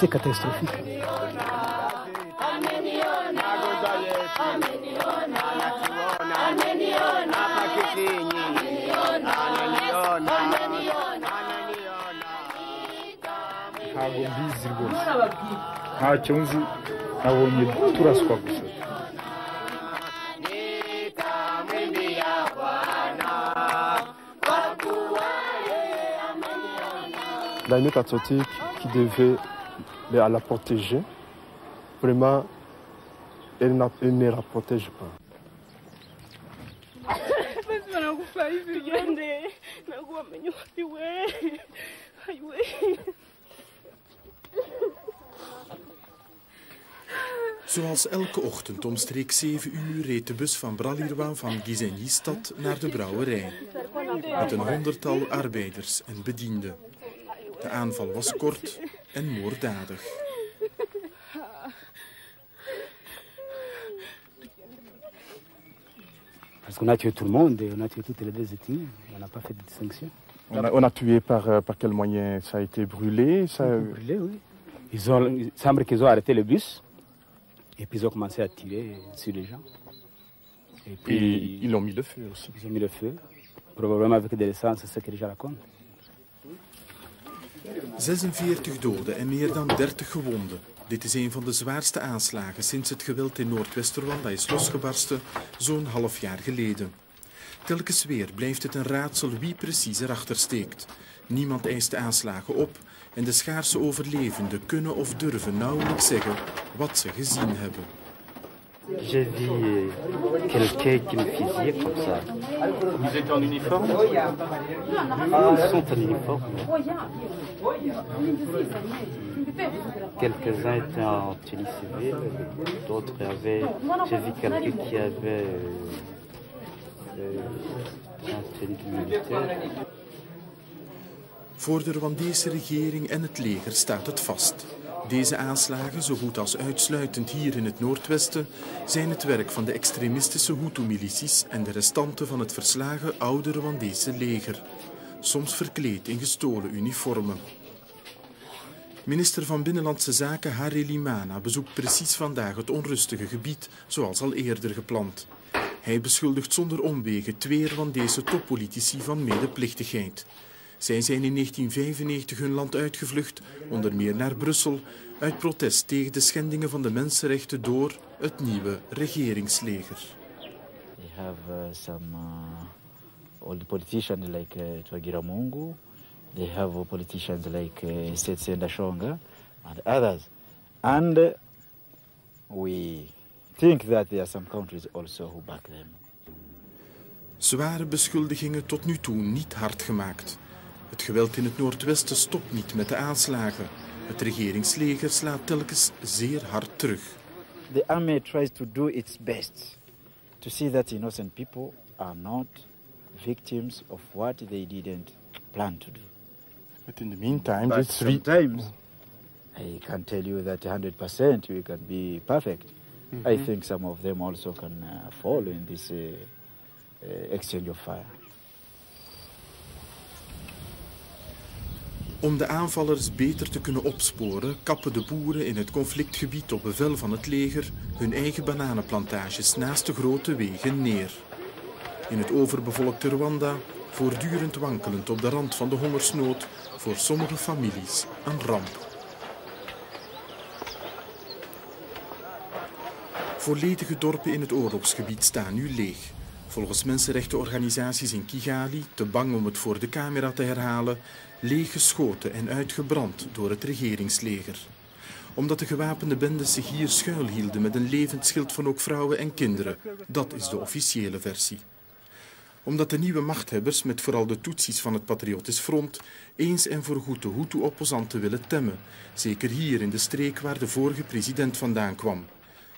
c'est catastrophique. ntabwo mbizi rwose ntacyo nzi nabonye turaswa gusa. La Union catholique qui devait la protéger, vraiment, elle ne la protège pas. Zoals elke ochtend omstreeks 7 uur reed de bus van Bralirwa van Gisenyi-stad naar de brouwerij. Met een 100-tal arbeiders en bedienden. De aanval was kort en moorddadig. Parce qu'on a tué tout le monde, on a tué toutes les deux ethnies, on n'a pas fait de distinction. On a tué par quel moyen? Ça a été brûlé? Brûlé, oui. Il semble qu'ils ont arrêté le bus et puis ils ont commencé à tirer sur les gens. Et puis ils ont mis le feu aussi. Ils ont mis le feu, probablement avec de l'essence, c'est ce que les gens racontent. 46 doden en meer dan 30 gewonden. Dit is een van de zwaarste aanslagen sinds het geweld in Noordwest-Rwanda is losgebarsten, zo'n half jaar geleden. Telkens weer blijft het een raadsel wie precies erachter steekt. Niemand eist de aanslagen op en de schaarse overlevenden kunnen of durven nauwelijks zeggen wat ze gezien hebben. J'ai vu quelqu'un qui me fusillait comme ça. Vous étiez en uniforme? Ils sont en uniforme. Quelques-uns étaient en tenue civile, d'autres avaient... J'ai vu quelqu'un qui avait en tenue militaire. Voor de Rwandese regering en het leger staat het vast. Deze aanslagen, zo goed als uitsluitend hier in het Noordwesten, zijn het werk van de extremistische Hutu-milities en de restanten van het verslagen oude Rwandese leger. Soms verkleed in gestolen uniformen. Minister van Binnenlandse Zaken Harelimana bezoekt precies vandaag het onrustige gebied, zoals al eerder gepland. Hij beschuldigt zonder omwegen 2 Rwandese toppolitici van medeplichtigheid. Zij zijn in 1995 hun land uitgevlucht, onder meer naar Brussel, uit protest tegen de schendingen van de mensenrechten door het nieuwe regeringsleger. We have some old politicians like Twagiramungu. They have politicians like Setse Ndashonga and others. And we think that there are some countries also who back them. Zware beschuldigingen tot nu toe niet hard gemaakt. Het geweld in het Noordwesten stopt niet met de aanslagen. Het regeringsleger slaat telkens zeer hard terug. The army tries to do its best to see that innocent people are not victims of what they didn't plan to do. But in the meantime, sometimes I can't tell you that 100% we can be perfect. I think some of them also can fall in this exchange of fire. Om de aanvallers beter te kunnen opsporen, kappen de boeren in het conflictgebied op bevel van het leger hun eigen bananenplantages naast de grote wegen neer. In het overbevolkte Rwanda, voortdurend wankelend op de rand van de hongersnood, voor sommige families een ramp. Volledige dorpen in het oorlogsgebied staan nu leeg. Volgens mensenrechtenorganisaties in Kigali, te bang om het voor de camera te herhalen, leeggeschoten en uitgebrand door het regeringsleger. Omdat de gewapende bendes zich hier schuilhielden met een levend schild van ook vrouwen en kinderen. Dat is de officiële versie. Omdat de nieuwe machthebbers, met vooral de Tutsis van het Patriotisch Front, eens en voorgoed de Hutu-opposanten willen temmen. Zeker hier in de streek waar de vorige president vandaan kwam.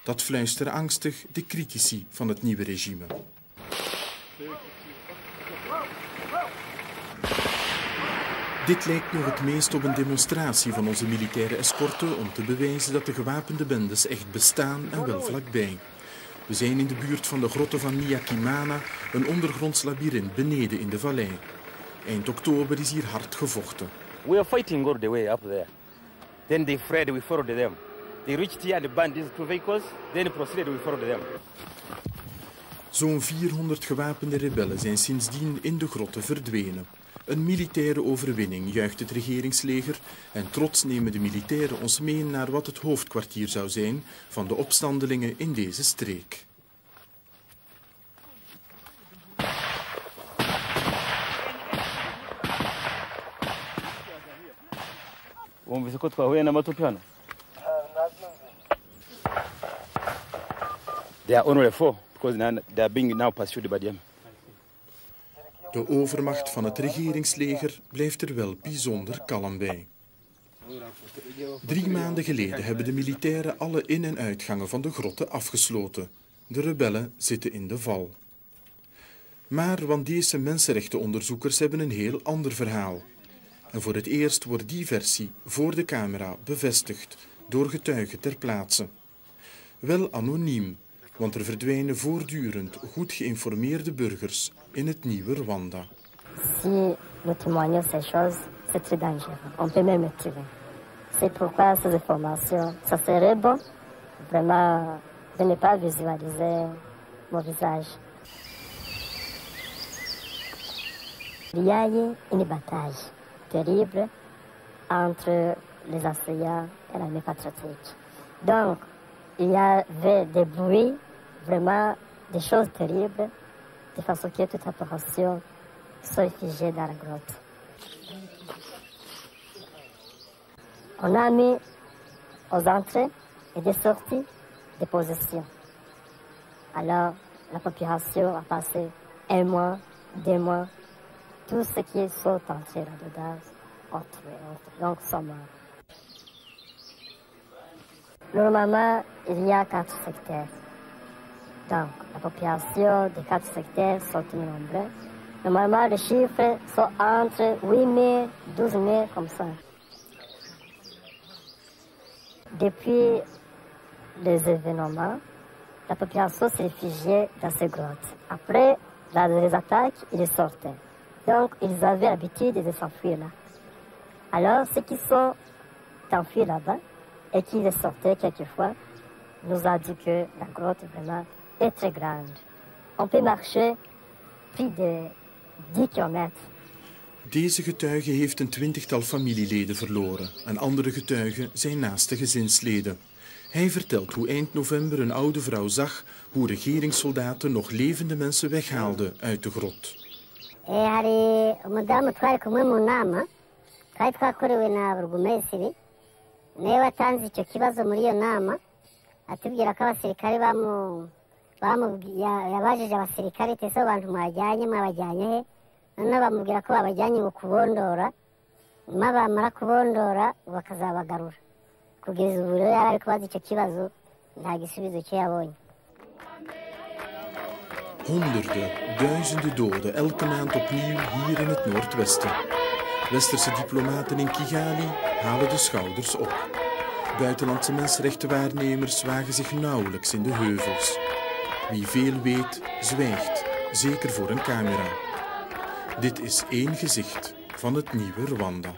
Dat fluisteren angstig de critici van het nieuwe regime. Dit lijkt nog het meest op een demonstratie van onze militaire escorte om te bewijzen dat de gewapende bendes echt bestaan en wel vlakbij. We zijn in de buurt van de grotten van Nyakimana, een ondergronds labyrint beneden in de vallei. Eind oktober is hier hard gevochten. We are fighting all the way up there. Then they fled, we followed them. They reached here and banned these 2 vehicles, then proceeded, we followed them. Zo'n 400 gewapende rebellen zijn sindsdien in de grotten verdwenen. Een militaire overwinning, juicht het regeringsleger, en trots nemen de militairen ons mee naar wat het hoofdkwartier zou zijn van de opstandelingen in deze streek. They are only 4 because they are being now pursued by them. De overmacht van het regeringsleger blijft er wel bijzonder kalm bij. 3 maanden geleden hebben de militairen alle in- en uitgangen van de grotten afgesloten. De rebellen zitten in de val. Maar Rwandese mensenrechtenonderzoekers hebben een heel ander verhaal. En voor het eerst wordt die versie voor de camera bevestigd door getuigen ter plaatse. Wel anoniem, want er verdwijnen voortdurend goed geïnformeerde burgers in het nieuwe Rwanda. Si nous témoignons ces choses, c'est très dangereux. On peut même tuer. C'est pourquoi ces informations, ça serait bon vraiment de ne pas visualiser mon visage. Il y a eu une bataille terrible entre les assaillants et l'armée patriotique. Donc, il y avait des bruits, vraiment des choses terribles, de façon que toute la population soit figée dans la grotte. On a mis aux entrées et des sorties des positions. Alors, la population a passé 1 mois, 2 mois, tous ceux qui sont entrés là-dedans ont tué, donc sont morts. Normalement, il y a 4 secteurs. Donc, la population des 4 secteurs sont nombreuses. Normalement, les chiffres sont entre 8 000, 12 000, comme ça. Depuis les événements, la population s'est réfugiée dans ces grottes. Après les attaques, ils sortaient. Donc, ils avaient l'habitude de s'enfuir là. Alors, ceux qui sont enfuis là-bas et qui sortaient quelquefois, nous a dit que la grotte vraiment est très grande. On peut marcher plus de 10 kilometer. Deze getuige heeft een 20-tal familieleden verloren en andere getuigen zijn naaste gezinsleden. Hij vertelt hoe eind november een oude vrouw zag hoe regeringssoldaten nog levende mensen weghaalden uit de grot. Hari umudamu twari kumwe mu nama twari twakorewe na burugumesiri niwe watanze icyo kibazo muri iyo nama atubwira ko abasirikare yabajije abasirikare ese abantu mwabajyanye he noneho bamubwira ko babajyanye mu kubondora nyuma bamara kubondora bakazabagarura kugeza ubu rero yari ari kubaza icyo kibazo nta gisubizo cyo yabonye. Honderden, duizenden doden elke maand opnieuw hier in het Noordwesten. Westerse diplomaten in Kigali halen de schouders op. Buitenlandse mensenrechtenwaarnemers wagen zich nauwelijks in de heuvels. Wie veel weet, zwijgt, zeker voor een camera. Dit is één gezicht van het nieuwe Rwanda.